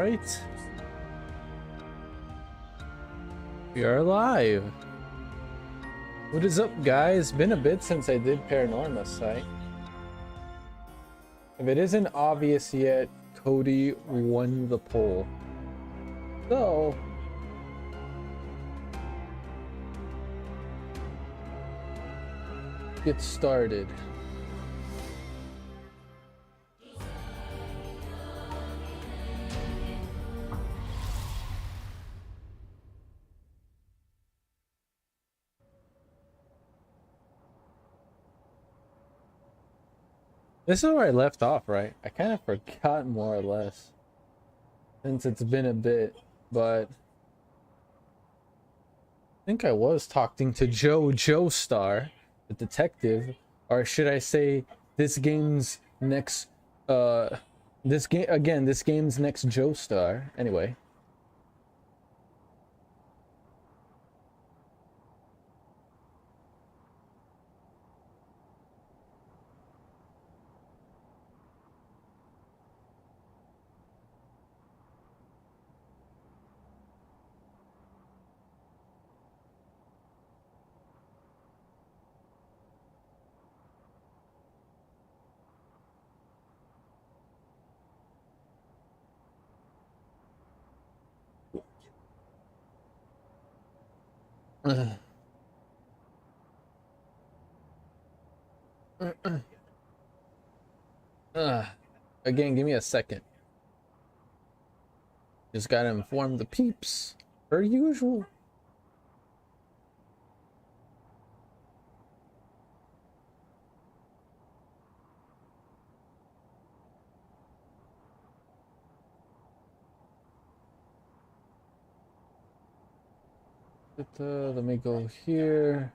Alright. We are live. What is up, guys? Been a bit since I did Paranormasight. If it isn't obvious yet, Cody won the poll. So, get started. This is where I left off, right? I kind of forgot more or less since it's been a bit, but I think I was talking to Joestar, the detective, or should I say this game's next this game's next Joestar. Anyway. Again, give me a second. Just gotta inform the peeps, per usual. Let me go here.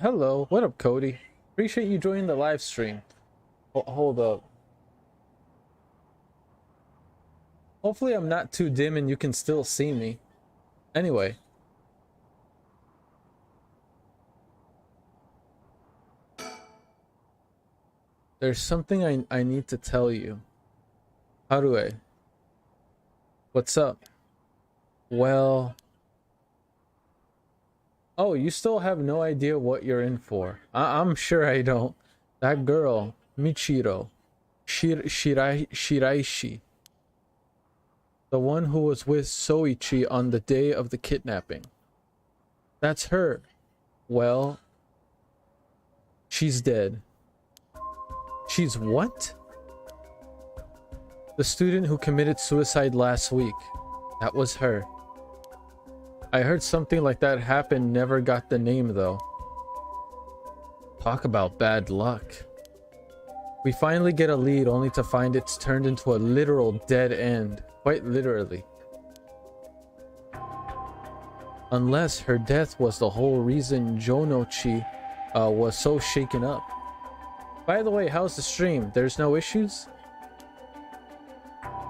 Hello, what up, Cody? Appreciate you joining the live stream. Hold up. Hopefully I'm not too dim and you can still see me. Anyway. There's something I need to tell you. How do I? What's up? Well... Oh, you still have no idea what you're in for. I'm sure I don't. That girl, Michiro, Shiraishi, the one who was with Soichi on the day of the kidnapping. That's her. Well, she's dead. She's what? The student who committed suicide last week. That was her. I heard something like that happen, never got the name though. Talk about bad luck. We finally get a lead only to find it's turned into a literal dead end. Quite literally. Unless her death was the whole reason Jonochi was so shaken up. By the way, how's the stream? There's no issues?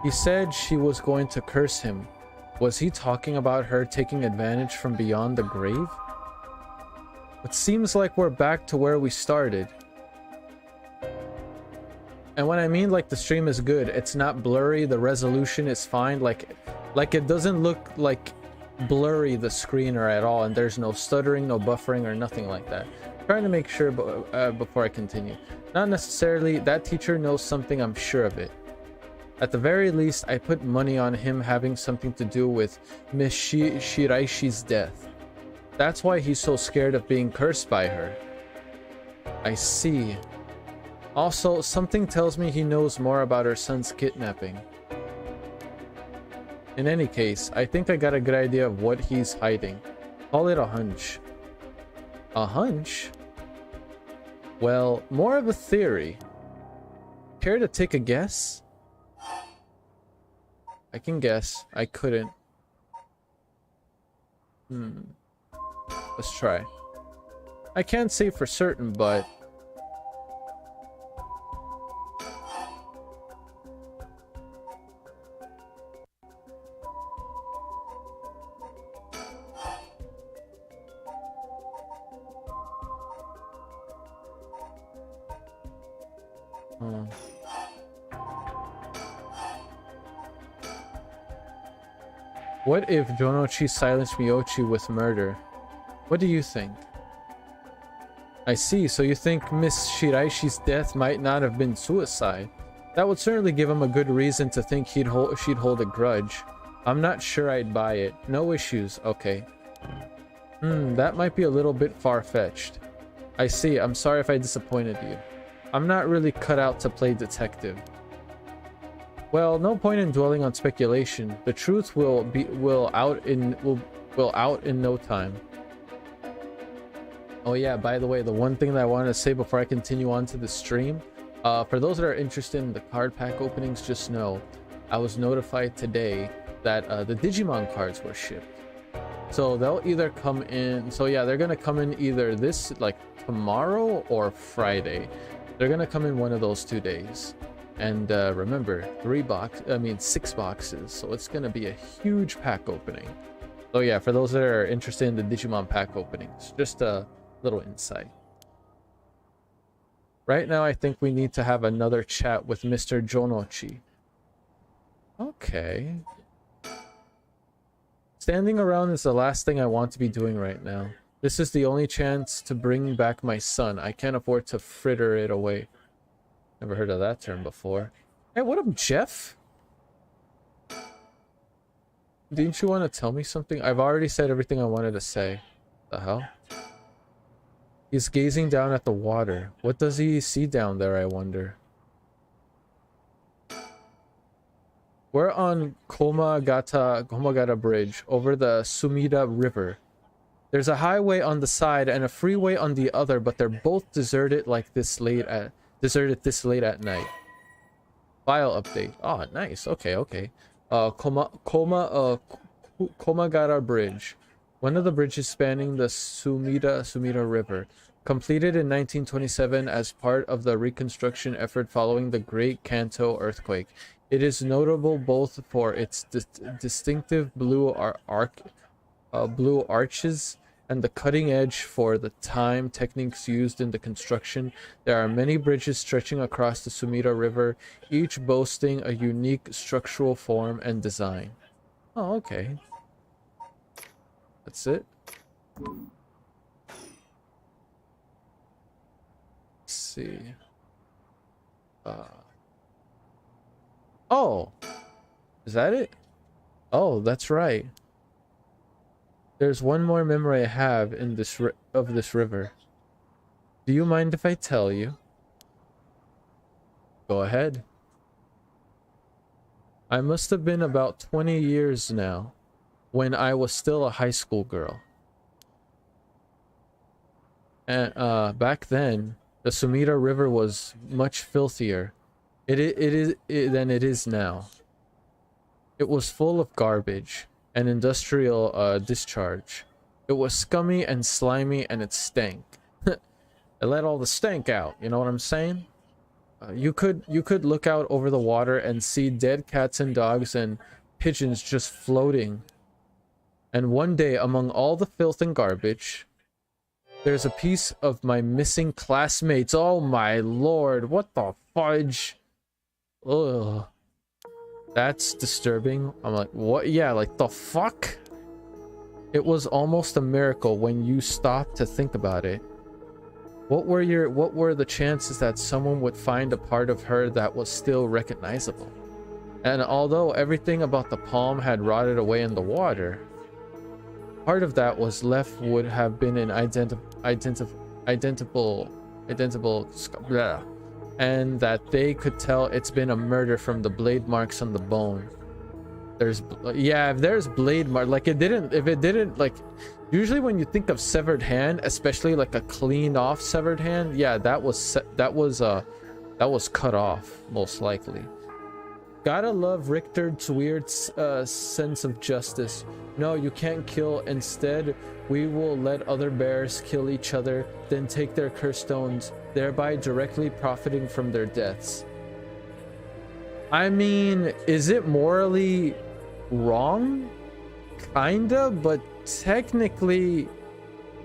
He said she was going to curse him. Was he talking about her taking advantage from beyond the grave? It seems like we're back to where we started. And when I mean like the stream is good, it's not blurry, the resolution is fine, like it doesn't look like blurry the screener at all, and there's no stuttering, no buffering or nothing like that. I'm trying to make sure before I continue. Not necessarily, that teacher knows something, I'm sure of it. At the very least, I put money on him having something to do with Miss Shiraishi's death. That's why he's so scared of being cursed by her. I see. Also, something tells me he knows more about her son's kidnapping. In any case, I think I got a good idea of what he's hiding. Call it a hunch. A hunch? Well, more of a theory. Care to take a guess? I can guess. I couldn't. Let's try. I can't say for certain, but what if Jonochi silenced Miyoshi with murder? What do you think? I see, so you think Miss Shiraishi's death might not have been suicide? That would certainly give him a good reason to think she'd hold a grudge. I'm not sure I'd buy it. No issues, okay. That might be a little bit far-fetched. I see, I'm sorry if I disappointed you. I'm not really cut out to play detective. Well, no point in dwelling on speculation. The truth will out in no time. Oh yeah, by the way, the one thing that I wanted to say before I continue on to the stream, for those that are interested in the card pack openings, just know I was notified today that the Digimon cards were shipped. So they'll either come in, so yeah, they're gonna come in either this, like tomorrow or Friday. They're gonna come in one of those 2 days. And remember, 6 boxes, so it's gonna be a huge pack opening. So yeah, for those that are interested in the Digimon pack openings, just a little insight. Right now, I think we need to have another chat with Mr. Jonochi. Okay. Standing around is the last thing I want to be doing right now. This is the only chance to bring back my son. I can't afford to fritter it away. Never heard of that term before. Hey, what up, Jeff? Didn't you want to tell me something? I've already said everything I wanted to say. The hell? He's gazing down at the water. What does he see down there, I wonder? We're on Komagata Bridge over the Sumida River. There's a highway on the side and a freeway on the other, but they're both deserted this late at night. File update. Oh, nice. Okay. Komagata Bridge, one of the bridges spanning the Sumida River, completed in 1927 as part of the reconstruction effort following the Great Kanto earthquake. It is notable both for its distinctive blue arches and the cutting edge for the time techniques used in the construction. There are many bridges stretching across the Sumida River, each boasting a unique structural form and design. Oh, okay. That's it. Let's see. Oh, is that it? Oh, that's right. There's one more memory I have in this river. Do you mind if I tell you? Go ahead. I must have been about 20 years now, when I was still a high school girl. And back then, the Sumida River was much filthier than it is now. It was full of garbage and industrial discharge. It was scummy and slimy, and it stank. It let all the stank out, you know what I'm saying? You could look out over the water and see dead cats and dogs and pigeons just floating. And one day, among all the filth and garbage, there's a piece of my missing classmates. Oh my lord, what the fudge? Ugh. That's disturbing. I'm like, what? Yeah, like the fuck? It was almost a miracle when you stopped to think about it. What were the chances that someone would find a part of her that was still recognizable? And although everything about the palm had rotted away in the water, part of that was left would have been an identical, and that they could tell it's been a murder from the blade marks on the bone. If there's blade mark, like if it didn't, like, usually when you think of severed hand, especially like a cleaned off severed hand, yeah, that was cut off most likely. Gotta love Richter's weird sense of justice. No, you can't kill. Instead, we will let other bears kill each other, then take their cursed stones, thereby directly profiting from their deaths. I mean, is it morally wrong? Kinda, but technically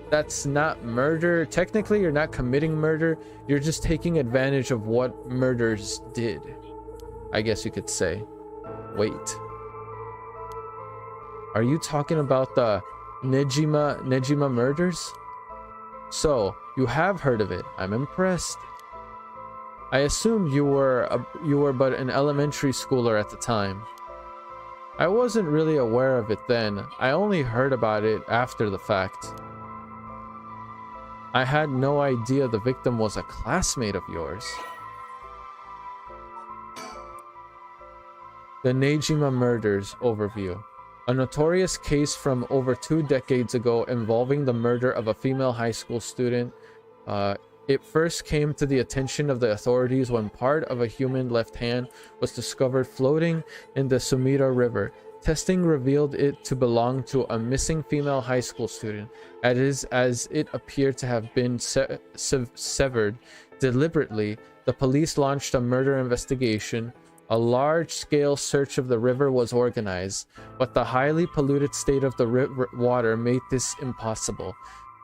that's not murder. Technically, you're not committing murder. You're just taking advantage of what murders did, I guess you could say. Wait. Are you talking about the Nejima murders? So, you have heard of it. I'm impressed. I assumed you were but an elementary schooler at the time. I wasn't really aware of it then. I only heard about it after the fact. I had no idea the victim was a classmate of yours. The Nejima Murders Overview. A notorious case from over 2 decades ago involving the murder of a female high school student. It first came to the attention of the authorities when part of a human left hand was discovered floating in the Sumida River. Testing revealed it to belong to a missing female high school student, as it appeared to have been severed deliberately. The police launched a murder investigation. A large-scale search of the river was organized, but the highly polluted state of the river water made this impossible.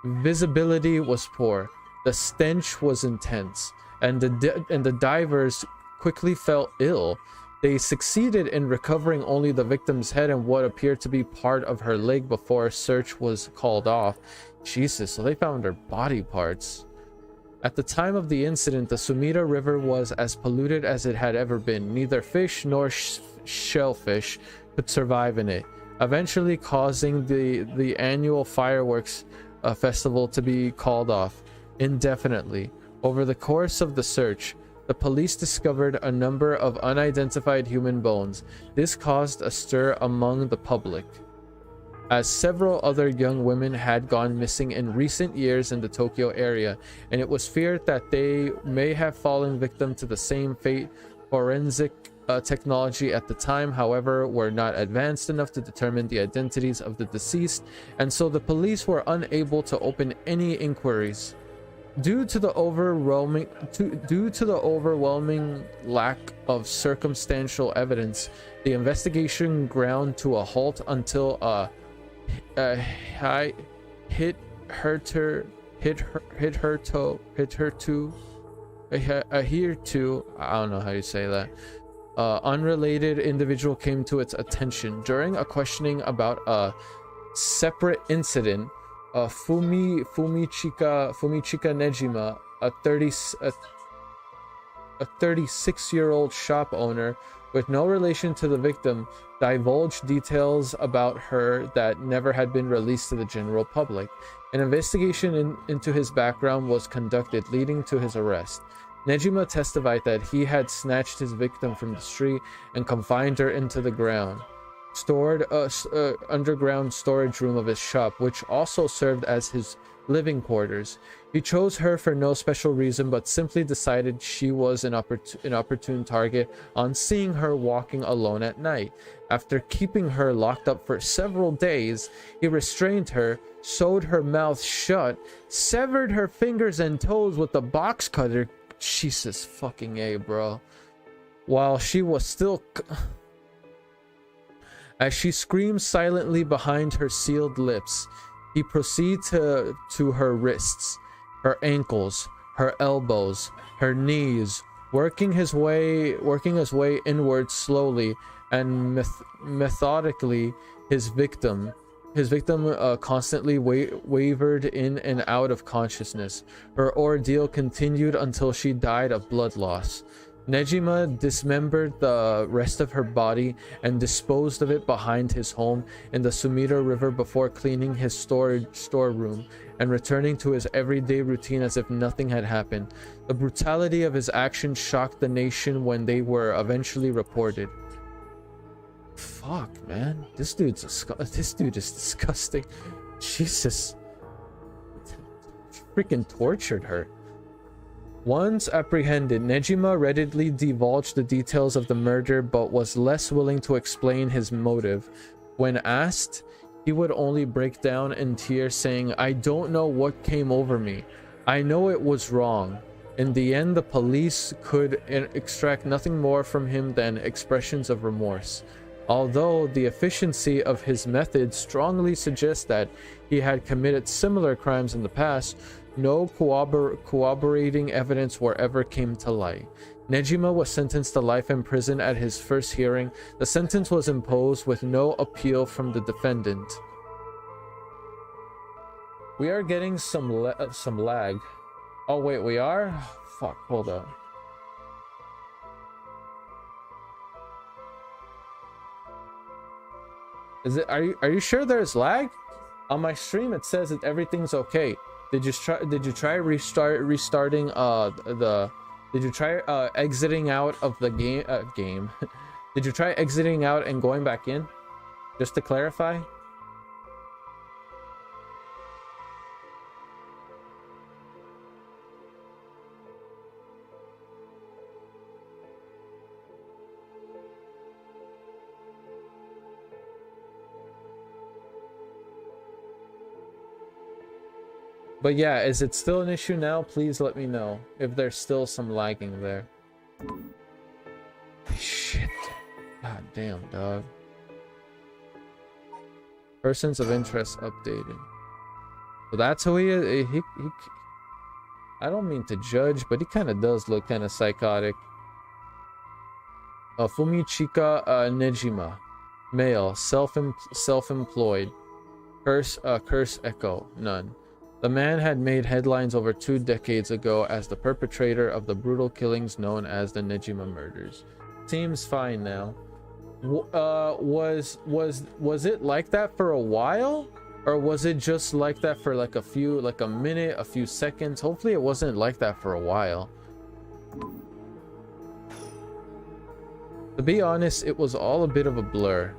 Visibility was poor. The stench was intense, and the divers quickly fell ill. They succeeded in recovering only the victim's head and what appeared to be part of her leg before a search was called off. Jesus, so they found her body parts. At the time of the incident, the Sumida River was as polluted as it had ever been. Neither fish nor shellfish could survive in it, eventually causing the annual fireworks festival to be called off indefinitely. Over the course of the search, the police discovered a number of unidentified human bones. This caused a stir among the public, as several other young women had gone missing in recent years in the Tokyo area, and it was feared that they may have fallen victim to the same fate. Forensic technology at the time, however, were not advanced enough to determine the identities of the deceased, and so the police were unable to open any inquiries. Due to the overwhelming lack of circumstantial evidence, the investigation ground to a halt until hit her to I don't know how you say that. Unrelated individual came to its attention during a questioning about a separate incident. Fumichika Nejima, a 36-year-old shop owner with no relation to the victim, divulged details about her that never had been released to the general public. An investigation into his background was conducted, leading to his arrest. Nejima testified that he had snatched his victim from the street and confined her into the underground storage room of his shop, which also served as his living quarters. He chose her for no special reason, but simply decided she was an opportune target on seeing her walking alone at night. After keeping her locked up for several days, he restrained her, sewed her mouth shut, severed her fingers and toes with a box cutter. Jesus fucking A, bro. While she was still... As she screamed silently behind her sealed lips, he proceeded to her wrists, her ankles, her elbows, her knees, working his way inward slowly and methodically. His victim constantly wavered in and out of consciousness. Her ordeal continued until she died of blood loss. Nejima dismembered the rest of her body and disposed of it behind his home in the Sumida River before cleaning his storeroom and returning to his everyday routine as if nothing had happened. The brutality of his actions shocked the nation when they were eventually reported. Fuck, man. This dude is disgusting. Jesus. Freaking tortured her. Once apprehended, Nejima readily divulged the details of the murder but was less willing to explain his motive. When asked, he would only break down in tears, saying, "I don't know what came over me. I know it was wrong." In the end, the police could extract nothing more from him than expressions of remorse. Although the efficiency of his methods strongly suggests that he had committed similar crimes in the past, no corroborating evidence whatever came to light. Nejima was sentenced to life in prison at his first hearing. The sentence was imposed with no appeal from the defendant. We are getting some lag. Oh wait, we are? Fuck, hold on. Is it? Are you sure there's lag? On my stream it says that everything's okay. Did you try restarting did you try exiting out of the game? Did you try exiting out and going back in? Just to clarify. But yeah, is it still an issue now? Please let me know if there's still some lagging there. Shit. God damn, dog. Persons of interest updated. So that's who he is. He I don't mean to judge, but he kind of does look kind of psychotic. Fumichika Nejima. Male. Self-employed. Curse echo. None. The man had made headlines over 2 decades ago as the perpetrator of the brutal killings known as the Nejima murders. Seems fine now. Was it like that for a while, or was it just like that for like a minute, a few seconds? Hopefully it wasn't like that for a while. To be honest, it was all a bit of a blur,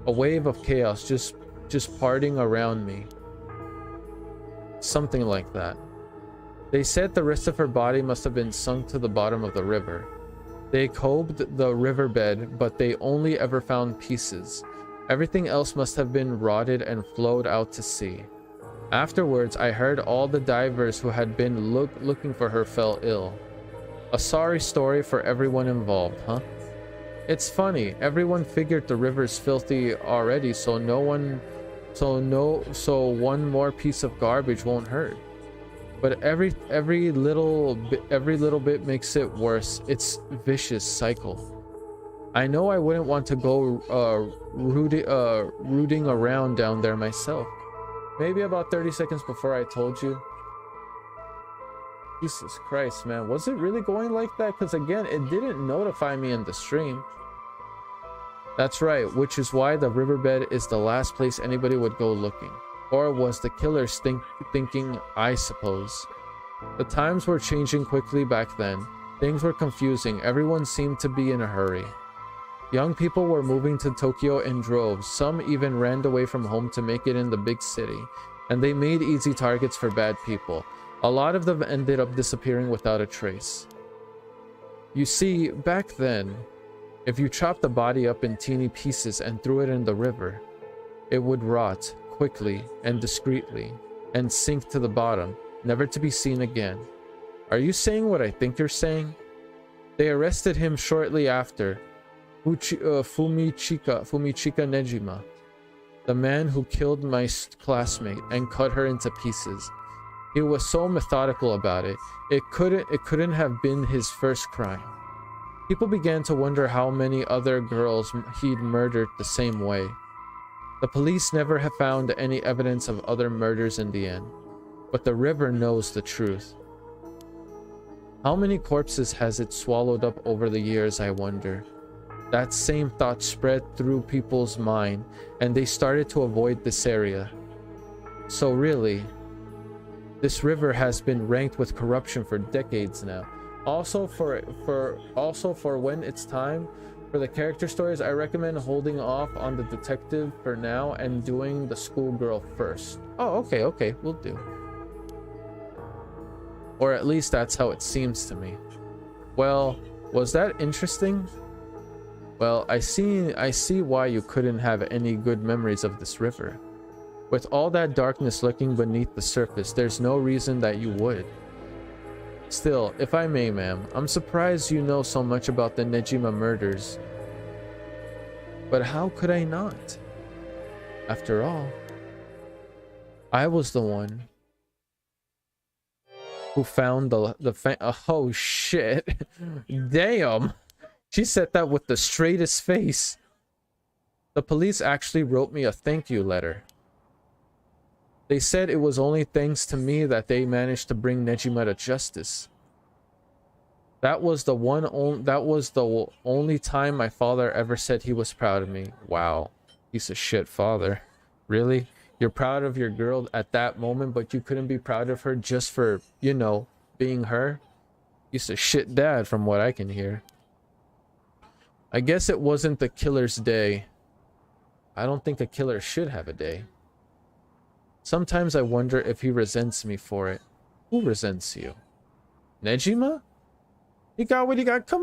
a wave of chaos just parting around me. Something like that. They said the rest of her body must have been sunk to the bottom of the river. They combed the riverbed, but they only ever found pieces. Everything else must have been rotted and flowed out to sea. Afterwards, I heard all the divers who had been looking for her fell ill. A sorry story for everyone involved, huh? It's funny, everyone figured the river's filthy already, so one more piece of garbage won't hurt. But every little bit makes it worse. It's vicious cycle. I know I wouldn't want to go rooting around down there myself. Maybe about 30 seconds before I told you. Jesus Christ, man, was it really going like that? Because again, it didn't notify me in the stream. That's right, which is why the riverbed is the last place anybody would go looking. Or was the killers thinking, I suppose. The times were changing quickly back then. Things were confusing. Everyone seemed to be in a hurry. Young people were moving to Tokyo in droves. Some even ran away from home to make it in the big city. And they made easy targets for bad people. A lot of them ended up disappearing without a trace. You see, back then, if you chopped the body up in teeny pieces and threw it in the river, it would rot quickly and discreetly and sink to the bottom, never to be seen again. Are you saying what I think you're saying? They arrested him shortly after, Fumichika Nejima, the man who killed my classmate and cut her into pieces. He was so methodical about it. It couldn't have been his first crime. People began to wonder how many other girls he'd murdered the same way. The police never have found any evidence of other murders in the end, but the river knows the truth. How many corpses has it swallowed up over the years, I wonder? That same thought spread through people's mind, and they started to avoid this area. So really, this river has been ranked with corruption for decades now. Also for when it's time for the character stories, I recommend holding off on the detective for now and doing the schoolgirl first. Oh, okay, we'll do. Or at least that's how it seems to me. Well, was that interesting? Well, I see why you couldn't have any good memories of this river. With all that darkness lurking beneath the surface, there's no reason that you would. Still, if I may, ma'am, I'm surprised you know so much about the Nejima murders. But how could I not? After all, I was the one who found oh shit. Damn. She said that with the straightest face. The police actually wrote me a thank you letter. They said it was only thanks to me that they managed to bring Nejima to justice. That was the only time my father ever said he was proud of me. Wow. Piece of shit father. Really? You're proud of your girl at that moment, but you couldn't be proud of her just for, you know, being her? Piece of shit dad from what I can hear. I guess it wasn't the killer's day. I don't think a killer should have a day. Sometimes I wonder if he resents me for it. Who resents you? Nejima? You got what you got. Come